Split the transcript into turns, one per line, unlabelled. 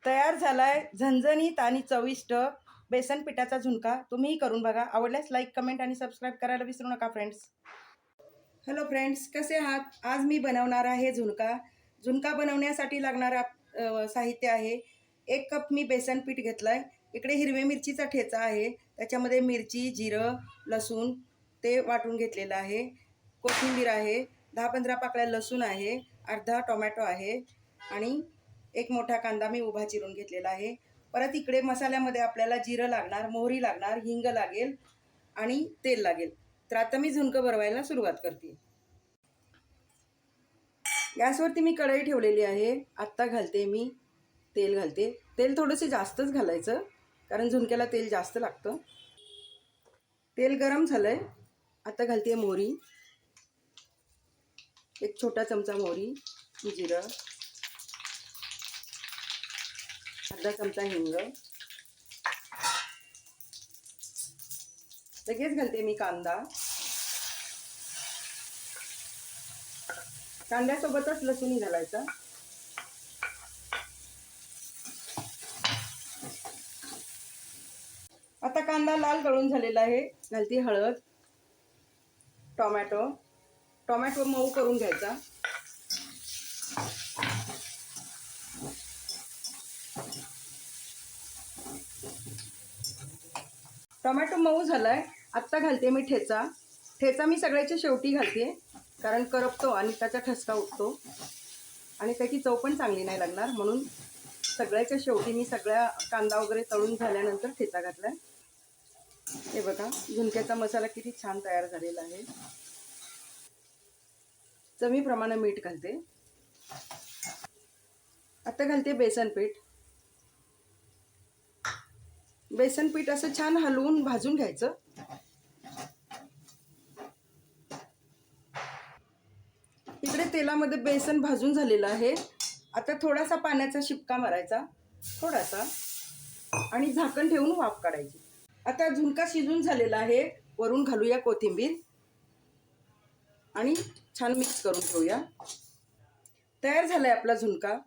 तयार झालाय झणझणीत आणि चविष्ट बेसन पिठाचा झुणका। तुम्हीही करून बघा। आवडल्यास लाईक, कमेंट आणि सबस्क्राईब करायला विसरू नका फ्रेंड्स। हॅलो फ्रेंड्स, कसे आहात? आज मी बनवणार आहे झुणका। झुणका बनवण्यासाठी लागणारा साहित्य आहे, 1 कप मी बेसन पीठ घेतलंय। इकडे हिरवी मिरचीचा ठेचा आहे, त्याच्यामध्ये मिरची, जिरं, लसूण ते वाटून घेतलेलं आहे। कोथिंबीर आहे, 10-15 पाकळ्या लसूण आहे, अर्धा टोमॅटो आहे आणि 1 मोठा कांदा मी उभा चिरून घेतलेला आहे। परत इकडे मसाल्यामध्ये आपल्याला जिरं लागणार, मोहरी लागणार, हिंग लागेल आणि तेल लागेल। तर आता मी झुणकं बनवायला सुरुवात करते। गॅसवरती मी कढई ठेवलेली आहे। आत्ता घालते मी तेल घालते। तेल थोडंसं जास्तच घालायचं, कारण झुणक्याला तेल जास्त लागतं। तेल गरम झालंय, आता घालते मोहरी, 1 छोटा चमचा मोहरी, जिरं, अर्धा चमचा हिंग, लगेच घालते मी कांदा। कांद्यासोबतच लसूणही घालायचा। आता कांदा लाल गळून झालेला आहे, घालते हळद, टोमॅटो मऊ करून घ्यायचा। टोमॅटो मऊ झालाय, आत्ता घालते मी ठेचा मी सगळ्याच्या शेवटी घालते, कारण करपतो आणि त्याचा ठसका उठतो आणि त्याची चव पण चांगली नाही लागणार, म्हणून सगळ्याच्या शेवटी मी सगळ्या कांदा वगैरे तळून झाल्यानंतर ठेचा घातलाय। हे बघा, झुणक्याचा मसाला किती छान तयार झालेला आहे। चवीप्रमाणे मीठ घालते। आता घालते बेसन पीठ। बेसन पीठ असं छान हलवून भाजून घ्यायचं। इकडे तेलामध्ये बेसन भाजून झालेलं आहे। आता थोडासा पाण्याचा शिपका मारायचा, थोडासा, आणि झाकण ठेवून वाफ काढायची। आता झुणका शिजून झालेला आहे, वरून घालूया कोथिंबीर आणि छान मिक्स करून घेऊया। तयार झालाय आपला झुणका।